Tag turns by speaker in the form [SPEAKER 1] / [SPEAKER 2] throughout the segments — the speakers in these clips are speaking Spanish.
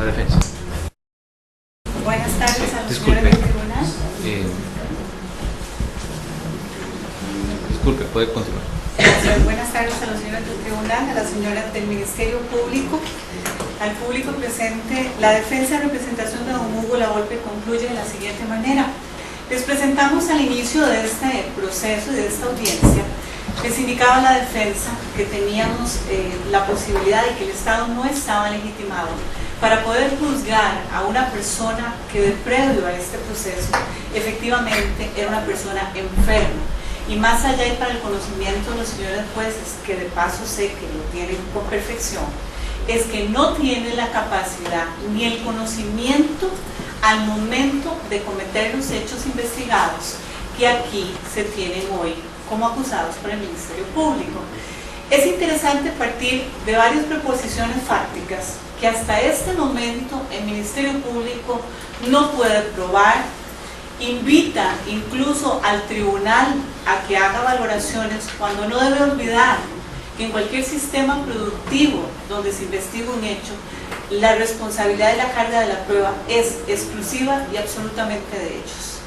[SPEAKER 1] La defensa.
[SPEAKER 2] Buenas tardes a los señores del tribunal.
[SPEAKER 1] Disculpe, puede continuar.
[SPEAKER 2] Buenas tardes a los señores del tribunal, a las señoras del Ministerio Público, al público presente. La defensa de representación de don Hugo Lavolpe concluye de la siguiente manera. Les presentamos al inicio de este proceso y de esta audiencia, les indicaba la defensa que teníamos la posibilidad de que el Estado no estaba legitimado para poder juzgar a una persona que de previo a este proceso efectivamente era una persona enferma. Y más allá y para el conocimiento de los señores jueces, que de paso sé que lo tienen con perfección, es que no tiene la capacidad ni el conocimiento al momento de cometer los hechos investigados que aquí se tienen hoy como acusados por el Ministerio Público. Es interesante partir de varias proposiciones fácticas que hasta este momento el Ministerio Público no puede probar. Invita incluso al tribunal a que haga valoraciones cuando no debe olvidar que en cualquier sistema productivo donde se investiga un hecho, la responsabilidad de la carga de la prueba es exclusiva y absolutamente de ellos.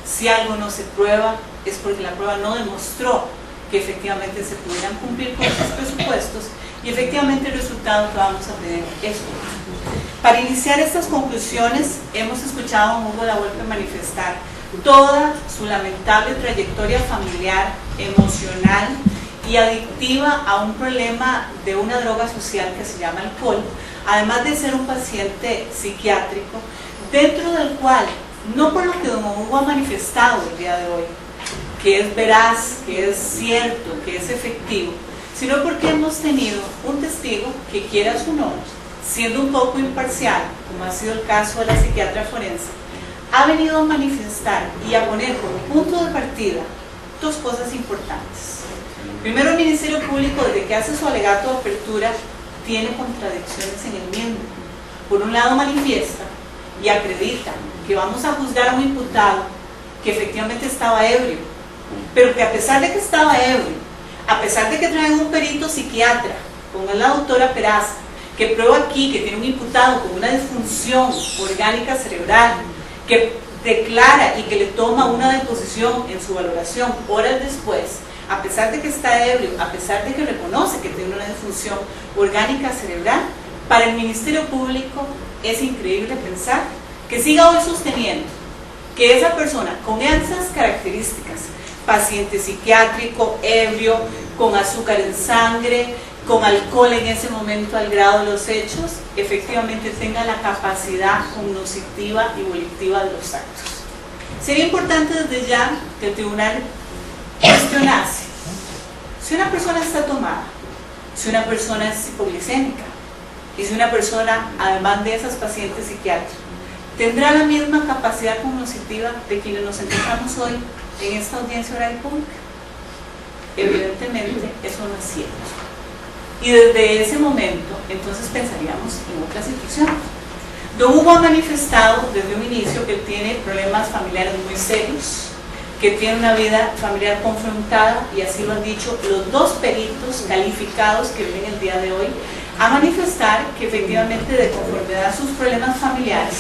[SPEAKER 2] Si algo no se prueba es porque la prueba no demostró que efectivamente se pudieran cumplir con esos presupuestos y efectivamente el resultado que vamos a tener es otro. Para iniciar estas conclusiones, hemos escuchado a Hugo Lavolpe manifestar toda su lamentable trayectoria familiar, emocional y adictiva a un problema de una droga social que se llama alcohol, además de ser un paciente psiquiátrico, dentro del cual, no por lo que don Hugo ha manifestado el día de hoy, que es veraz, que es cierto, que es efectivo, sino porque hemos tenido un testigo que, quiera su nombre, siendo un poco imparcial, como ha sido el caso de la psiquiatra forense, ha venido a manifestar y a poner como punto de partida dos cosas importantes. Primero, el Ministerio Público, desde que hace su alegato de apertura, tiene contradicciones en el mismo. Por un lado, manifiesta y acredita que vamos a juzgar a un imputado que efectivamente estaba ebrio, pero que a pesar de que estaba ebrio, a pesar de que trae un perito psiquiatra, como es la doctora Peraza, que prueba aquí que tiene un imputado con una disfunción orgánica cerebral, que declara y que le toma una deposición en su valoración horas después, a pesar de que está ebrio, a pesar de que reconoce que tiene una disfunción orgánica cerebral, para el Ministerio Público es increíble pensar que siga hoy sosteniendo que esa persona con esas características, paciente psiquiátrico, ebrio, con azúcar en sangre, con alcohol en ese momento al grado de los hechos, efectivamente tenga la capacidad cognitiva y volitiva de los actos. Sería importante desde ya que el tribunal cuestionase si una persona está tomada, si una persona es hipoglicémica y si una persona, además de esas pacientes psiquiátricas, tendrá la misma capacidad cognitiva de quienes nos encontramos hoy en esta audiencia oral pública. Evidentemente eso no es cierto. Y desde ese momento, entonces pensaríamos en otra situación. Don Hugo ha manifestado desde un inicio que él tiene problemas familiares muy serios, que tiene una vida familiar confrontada, y así lo han dicho los dos peritos calificados que vienen el día de hoy, a manifestar que efectivamente de conformidad a sus problemas familiares,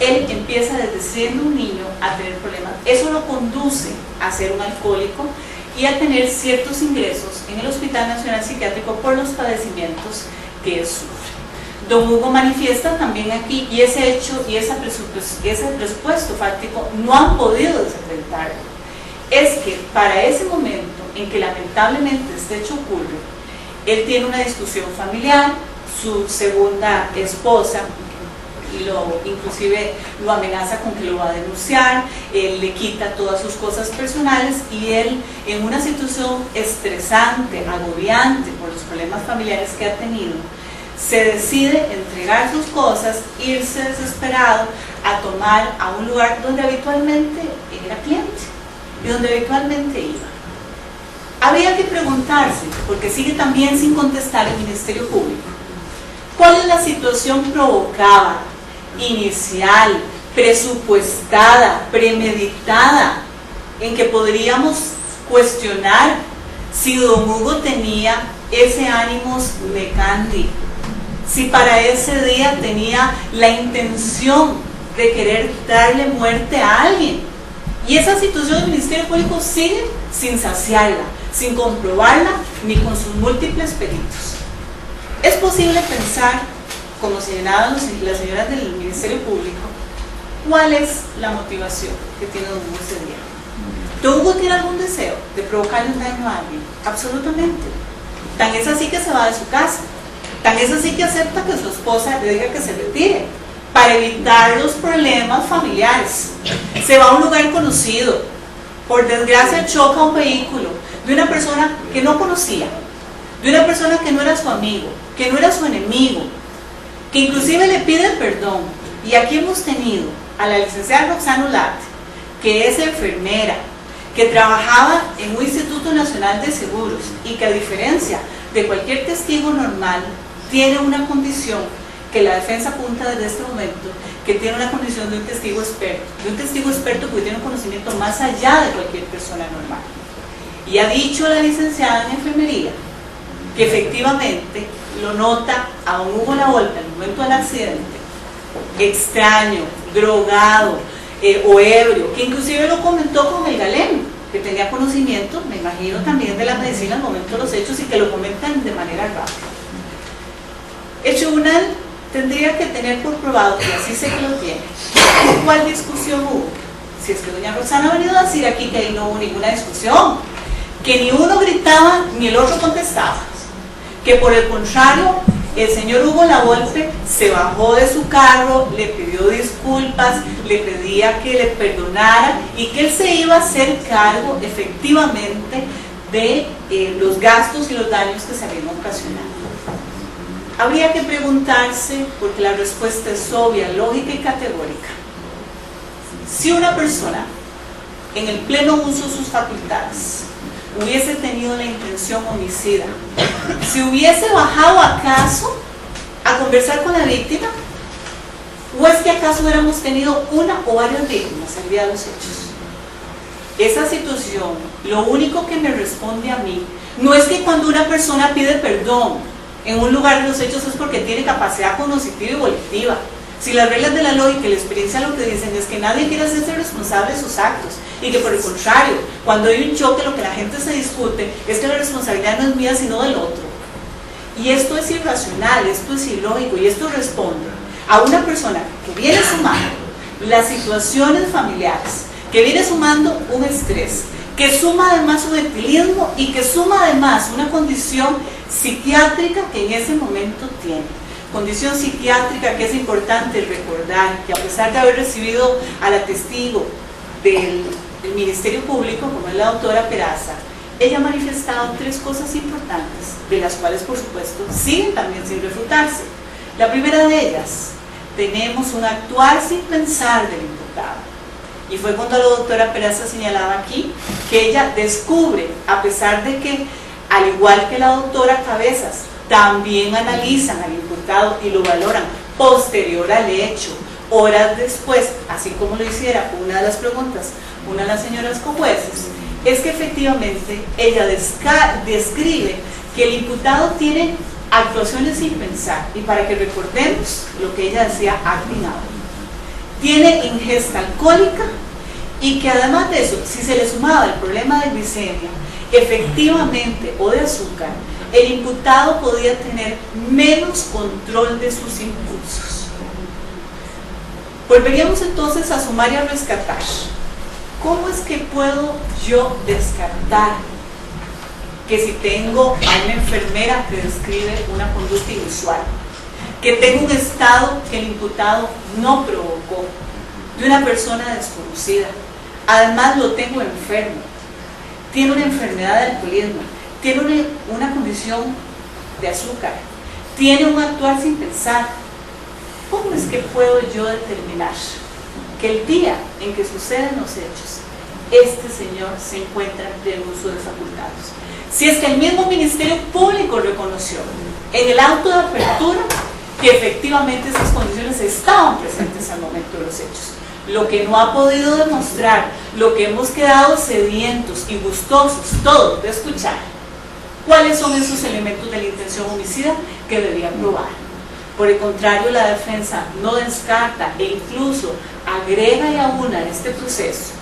[SPEAKER 2] él empieza desde siendo un niño a tener problemas. Eso lo conduce a ser un alcohólico y a tener ciertos ingresos en el Hospital Nacional Psiquiátrico por los padecimientos que él sufre. Don Hugo manifiesta también aquí, y ese hecho y ese presupuesto fáctico no han podido desacreditarlo, es que para ese momento en que lamentablemente este hecho ocurre, él tiene una discusión familiar, su segunda esposa inclusive lo amenaza con que lo va a denunciar, él le quita todas sus cosas personales, y él, en una situación estresante, agobiante por los problemas familiares que ha tenido, se decide entregar sus cosas, irse desesperado a tomar a un lugar donde habitualmente era cliente y donde habitualmente iba. Había que preguntarse, porque sigue también sin contestar el Ministerio Público, ¿cuál es la situación provocada, inicial, presupuestada, premeditada, en que podríamos cuestionar si don Hugo tenía ese ánimos mecandi si para ese día tenía la intención de querer darle muerte a alguien. Y esa situación del Ministerio Público sigue sin saciarla, sin comprobarla, ni con sus múltiples peritos. Es posible pensar, como señalaban las señoras del Ministerio Público, cuál es la motivación que tiene don Hugo ese día. ¿Don Hugo tiene algún deseo de provocarle un daño a alguien? Absolutamente. Tan es así que se va de su casa, tan es así que acepta que su esposa le diga que se retire para evitar los problemas familiares. Se va a un lugar conocido, por desgracia choca un vehículo de una persona que no conocía, de una persona que no era su amigo, que no era su enemigo, que inclusive le pide perdón. Y aquí hemos tenido a la licenciada Roxana Ulate, que es enfermera, que trabajaba en un Instituto Nacional de Seguros y que, a diferencia de cualquier testigo normal, tiene una condición que la defensa apunta desde este momento, que tiene una condición de un testigo experto que tiene un conocimiento más allá de cualquier persona normal. Y ha dicho la licenciada en enfermería que efectivamente lo nota a don Hugo Lavolpe al momento del accidente extraño, drogado o ebrio, que inclusive lo comentó con el galeno, que tenía conocimiento, me imagino, también de la medicina al momento de los hechos, y que lo comentan de manera rápida. El tribunal tendría que tener por probado, y así sé que lo tiene, ¿cuál discusión hubo? Si es que doña Roxana ha venido a decir aquí que ahí no hubo ninguna discusión, que ni uno gritaba ni el otro contestaba, que por el contrario el señor Hugo Lavolpe se bajó de su carro, le pidió disculpas, le pedía que le perdonara y que él se iba a hacer cargo efectivamente de los gastos y los daños que se habían ocasionado. Habría que preguntarse, porque la respuesta es obvia, lógica y categórica. Si una persona, en el pleno uso de sus facultades, hubiese tenido la intención homicida, si hubiese bajado acaso a conversar con la víctima, o es que acaso hubiéramos tenido una o varias víctimas el día de los hechos. Esa situación, lo único que me responde a mí, no es que cuando una persona pide perdón en un lugar de los hechos es porque tiene capacidad cognitiva y volitiva. Si las reglas de la lógica y la experiencia lo que dicen es que nadie quiere hacerse responsable de sus actos, y que por el contrario, cuando hay un choque lo que la gente se discute es que la responsabilidad no es mía sino del otro. Y esto es irracional, esto es ilógico, y esto responde a una persona que viene sumando las situaciones familiares, que viene sumando un estrés, que suma además un etilismo y que suma además una condición psiquiátrica que en ese momento tiene. Condición psiquiátrica que es importante recordar que, a pesar de haber recibido a la testigo del Ministerio Público, como es la doctora Peraza, ella ha manifestado tres cosas importantes, de las cuales por supuesto siguen también sin refutarse. La primera de ellas, tenemos un actuar sin pensar del imputado, y fue cuando la doctora Peraza señalaba aquí que ella descubre, a pesar de que, al igual que la doctora Cabezas, también analizan al imputado y lo valoran posterior al hecho, horas después, así como lo hiciera una de las preguntas, una de las señoras cojueces, es que efectivamente ella describe que el imputado tiene actuaciones sin pensar, y para que recordemos lo que ella decía acting out, tiene ingesta alcohólica, y que además de eso, si se le sumaba el problema de glicemia, efectivamente, o de azúcar, el imputado podía tener menos control de sus impulsos. Volveríamos entonces a sumar y a rescatar. ¿Cómo es que puedo yo descartar que si tengo a una enfermera que describe una conducta inusual, que tengo un estado que el imputado no provocó, de una persona desconocida, además lo tengo enfermo, tiene una enfermedad de alcoholismo, tiene una condición de azúcar, tiene un actuar sin pensar? ¿Cómo es que puedo yo determinar que el día en que suceden los hechos, este señor se encuentra en pleno uso de facultades? Si es que el mismo Ministerio Público reconoció en el auto de apertura que efectivamente esas condiciones estaban presentes al momento de los hechos. Lo que no ha podido demostrar, lo que hemos quedado sedientos y gustosos todos de escuchar, ¿cuáles son esos elementos de la intención homicida que debían probar? Por el contrario, la defensa no descarta e incluso agrega y aúna en este proceso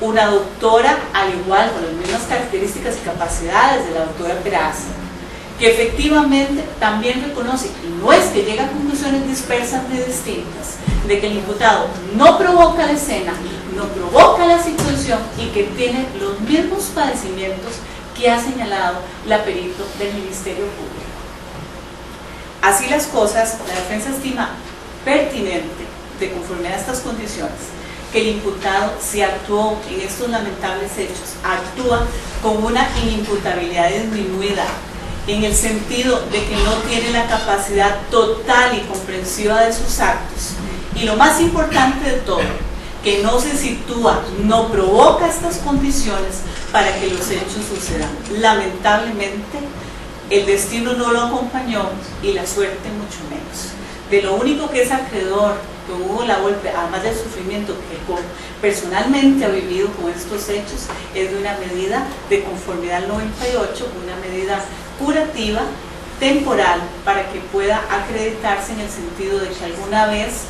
[SPEAKER 2] una doctora al igual, con las mismas características y capacidades de la doctora Peraza, que efectivamente también reconoce, y no es que llegue a conclusiones dispersas ni distintas, de que el imputado no provoca la escena, no provoca la situación y que tiene los mismos padecimientos que ha señalado la perito del Ministerio Público. Así las cosas, la defensa estima pertinente, de conformidad a estas condiciones, que el imputado, si actuó en estos lamentables hechos, actúa con una inimputabilidad disminuida, en el sentido de que no tiene la capacidad total y comprensiva de sus actos. Y lo más importante de todo, que no se sitúa, no provoca estas condiciones para que los hechos sucedan. Lamentablemente, el destino no lo acompañó y la suerte mucho menos. De lo único que es acreedor don Hugo Lavolpe, además del sufrimiento que personalmente ha vivido con estos hechos, es de una medida de conformidad al 98, una medida curativa, temporal, para que pueda acreditarse en el sentido de que alguna vez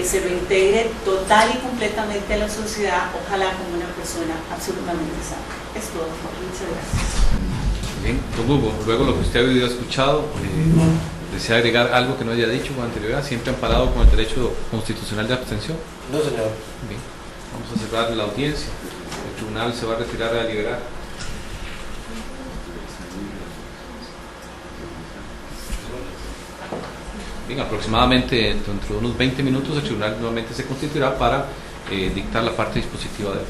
[SPEAKER 2] se reintegre total y completamente a la sociedad, ojalá como una persona absolutamente sana. Es todo. Muchas gracias.
[SPEAKER 1] Bien, don Hugo, luego lo que usted ha oído y ha escuchado, ¿desea agregar algo que no haya dicho con anterioridad? ¿Siempre amparado con el derecho constitucional de abstención?
[SPEAKER 3] No, señor.
[SPEAKER 1] Bien, vamos a cerrar la audiencia. El tribunal se va a retirar a deliberar. Bien, aproximadamente dentro de unos 20 minutos el tribunal nuevamente se constituirá para dictar la parte dispositiva de hoy.